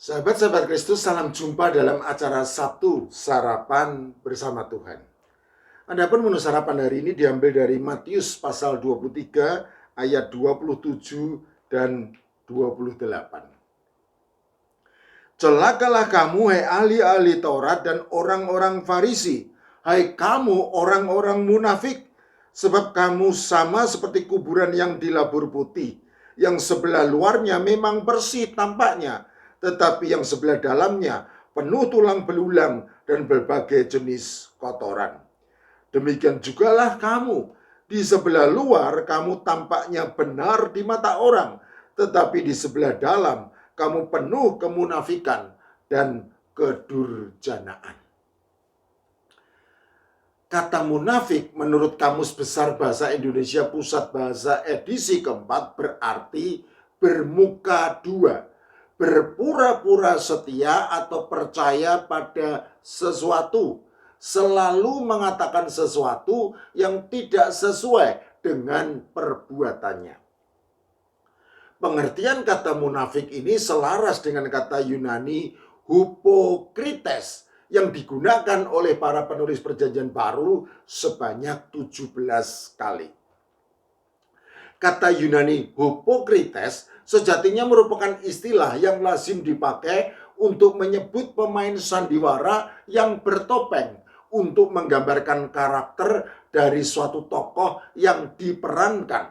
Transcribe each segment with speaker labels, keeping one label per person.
Speaker 1: Sahabat-sahabat Kristus, salam jumpa dalam acara Sabtu Sarapan Bersama Tuhan. Adapun menu sarapan hari ini diambil dari Matius pasal 23 ayat 27 dan 28. Celakalah kamu, hai ahli-ahli Taurat dan orang-orang Farisi, hai kamu orang-orang munafik, sebab kamu sama seperti kuburan yang dilabur putih, yang sebelah luarnya memang bersih tampaknya, tetapi yang sebelah dalamnya penuh tulang belulang dan berbagai jenis kotoran. Demikian jugalah kamu, di sebelah luar kamu tampaknya benar di mata orang, tetapi di sebelah dalam kamu penuh kemunafikan dan kedurjanaan. Kata munafik menurut Kamus Besar Bahasa Indonesia Pusat Bahasa edisi keempat berarti bermuka dua, berpura-pura setia atau percaya pada sesuatu, selalu mengatakan sesuatu yang tidak sesuai dengan perbuatannya. Pengertian kata munafik ini selaras dengan kata Yunani hypokrites yang digunakan oleh para penulis Perjanjian Baru sebanyak 17 kali. Kata Yunani hypokrites sejatinya merupakan istilah yang lazim dipakai untuk menyebut pemain sandiwara yang bertopeng untuk menggambarkan karakter dari suatu tokoh yang diperankan.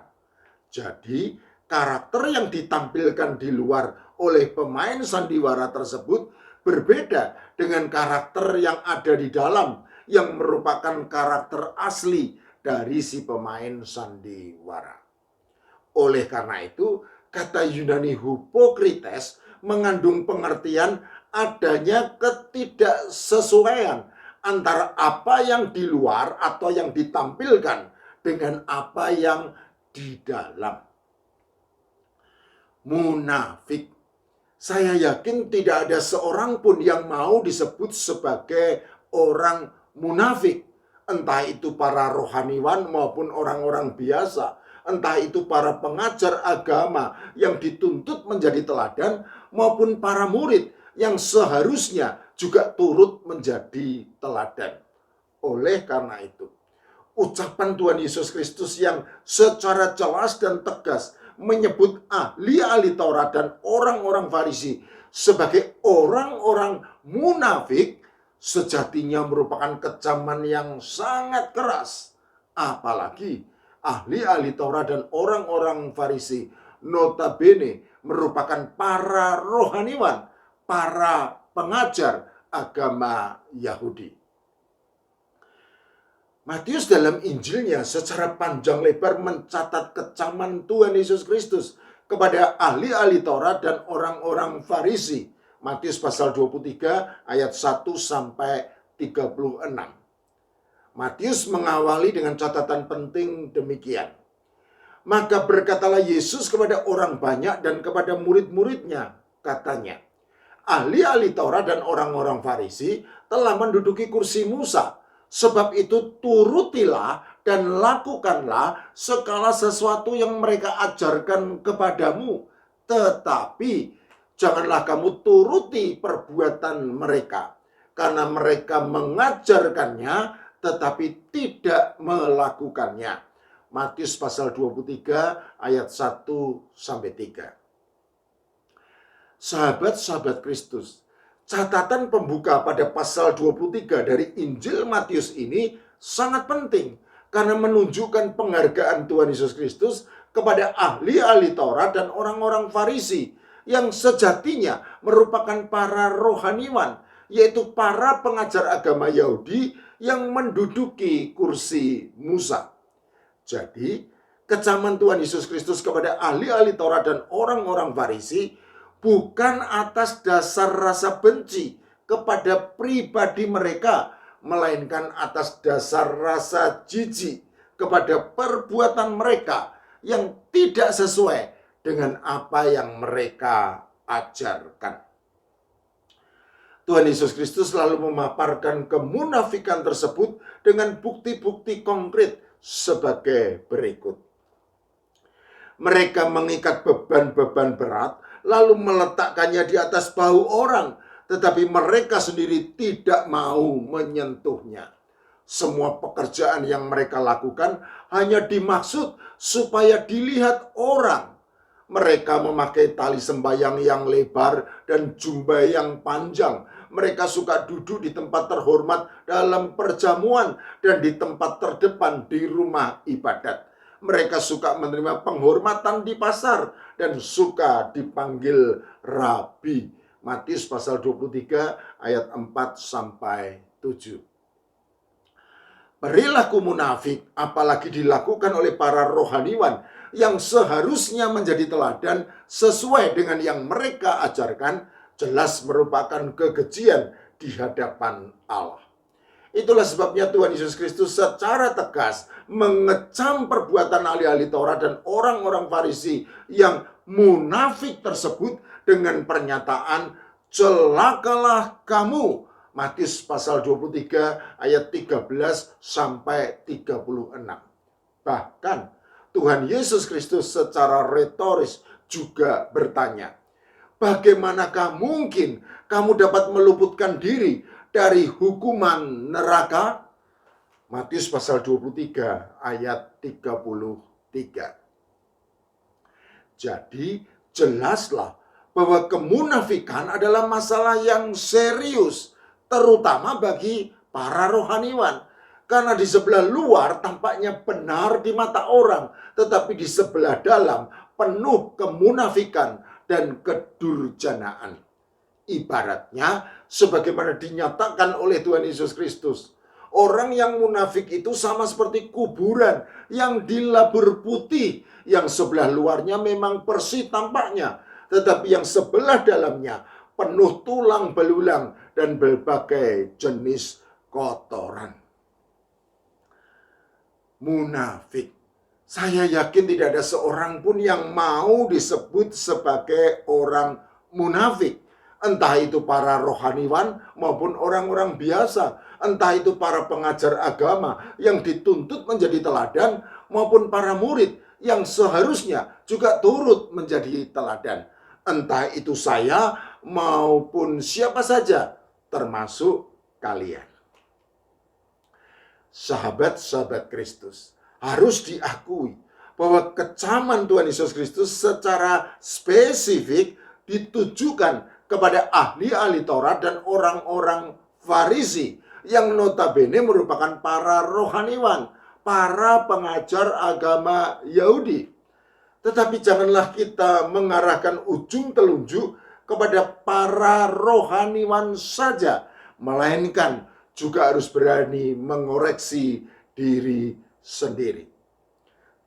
Speaker 1: Jadi, karakter yang ditampilkan di luar oleh pemain sandiwara tersebut berbeda dengan karakter yang ada di dalam, yang merupakan karakter asli dari si pemain sandiwara. Oleh karena itu, kata Yunani hypokrites mengandung pengertian adanya ketidaksesuaian antara apa yang di luar atau yang ditampilkan dengan apa yang di dalam. Munafik. Saya yakin tidak ada seorang pun yang mau disebut sebagai orang munafik. Entah itu para rohaniwan maupun orang-orang biasa. Entah itu para pengajar agama yang dituntut menjadi teladan maupun para murid yang seharusnya juga turut menjadi teladan. Oleh karena itu, ucapan Tuhan Yesus Kristus yang secara jelas dan tegas menyebut ahli-ahli Taurat dan orang-orang Farisi sebagai orang-orang munafik sejatinya merupakan kecaman yang sangat keras. Apalagi ahli-ahli Taurat dan orang-orang Farisi notabene merupakan para rohaniwan, para pengajar agama Yahudi. Matius dalam Injilnya secara panjang lebar mencatat kecaman Tuhan Yesus Kristus kepada ahli-ahli Taurat dan orang-orang Farisi. Matius pasal 23 ayat 1 sampai 36. Matius mengawali dengan catatan penting demikian. Maka berkatalah Yesus kepada orang banyak dan kepada murid-muridnya, katanya, ahli-ahli Taurat dan orang-orang Farisi telah menduduki kursi Musa. Sebab itu turutilah dan lakukanlah segala sesuatu yang mereka ajarkan kepadamu. Tetapi janganlah kamu turuti perbuatan mereka, karena mereka mengajarkannya tetapi tidak melakukannya. Matius pasal 23 ayat 1 sampai 3. Sahabat-sahabat Kristus, catatan pembuka pada pasal 23 dari Injil Matius ini sangat penting karena menunjukkan penghargaan Tuhan Yesus Kristus kepada ahli-ahli Taurat dan orang-orang Farisi yang sejatinya merupakan para rohaniwan, yaitu para pengajar agama Yahudi yang menduduki kursi Musa. Jadi, kecaman Tuhan Yesus Kristus kepada ahli-ahli Taurat dan orang-orang Farisi bukan atas dasar rasa benci kepada pribadi mereka, melainkan atas dasar rasa jijik kepada perbuatan mereka yang tidak sesuai dengan apa yang mereka ajarkan. Tuhan Yesus Kristus selalu memaparkan kemunafikan tersebut dengan bukti-bukti konkret sebagai berikut. Mereka mengikat beban-beban berat lalu meletakkannya di atas bahu orang, tetapi mereka sendiri tidak mau menyentuhnya. Semua pekerjaan yang mereka lakukan hanya dimaksud supaya dilihat orang. Mereka memakai tali sembayang yang lebar dan jubah yang panjang. Mereka suka duduk di tempat terhormat dalam perjamuan dan di tempat terdepan di rumah ibadat. Mereka suka menerima penghormatan di pasar dan suka dipanggil rabi. Matius pasal 23 ayat 4 sampai 7. Perilaku munafik apalagi dilakukan oleh para rohaniwan yang seharusnya menjadi teladan sesuai dengan yang mereka ajarkan, jelas merupakan kekejian di hadapan Allah. Itulah sebabnya Tuhan Yesus Kristus secara tegas mengecam perbuatan ahli-ahli Taurat dan orang-orang Farisi yang munafik tersebut dengan pernyataan, celakalah kamu. Matius pasal 23 ayat 13 sampai 36. Bahkan Tuhan Yesus Kristus secara retoris juga bertanya, bagaimanakah mungkin kamu dapat meluputkan diri dari hukuman neraka? Matius pasal 23 ayat 33. Jadi jelaslah bahwa kemunafikan adalah masalah yang serius, terutama bagi para rohaniwan. Karena di sebelah luar tampaknya benar di mata orang, tetapi di sebelah dalam penuh kemunafikan dan kedurjanaan. Ibaratnya sebagaimana dinyatakan oleh Tuhan Yesus Kristus, orang yang munafik itu sama seperti kuburan yang dilabur putih, yang sebelah luarnya memang bersih tampaknya, tetapi yang sebelah dalamnya penuh tulang belulang dan berbagai jenis kotoran. Munafik. Saya yakin tidak ada seorang pun yang mau disebut sebagai orang munafik. Entah itu para rohaniwan maupun orang-orang biasa. Entah itu para pengajar agama yang dituntut menjadi teladan maupun para murid yang seharusnya juga turut menjadi teladan. Entah itu saya maupun siapa saja, termasuk kalian. Sahabat-sahabat Kristus, harus diakui bahwa kecaman Tuhan Yesus Kristus secara spesifik ditujukan kepada ahli-ahli Taurat dan orang-orang Farisi yang notabene merupakan para rohaniwan, para pengajar agama Yahudi. Tetapi janganlah kita mengarahkan ujung telunjuk kepada para rohaniwan saja, melainkan juga harus berani mengoreksi diri sendiri.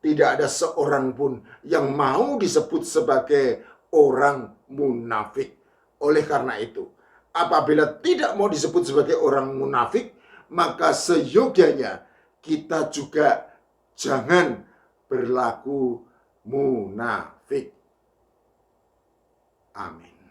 Speaker 1: Tidak ada seorang pun yang mau disebut sebagai orang munafik. Oleh karena itu, apabila tidak mau disebut sebagai orang munafik, maka seyogyanya kita juga jangan berlaku munafik. Amin.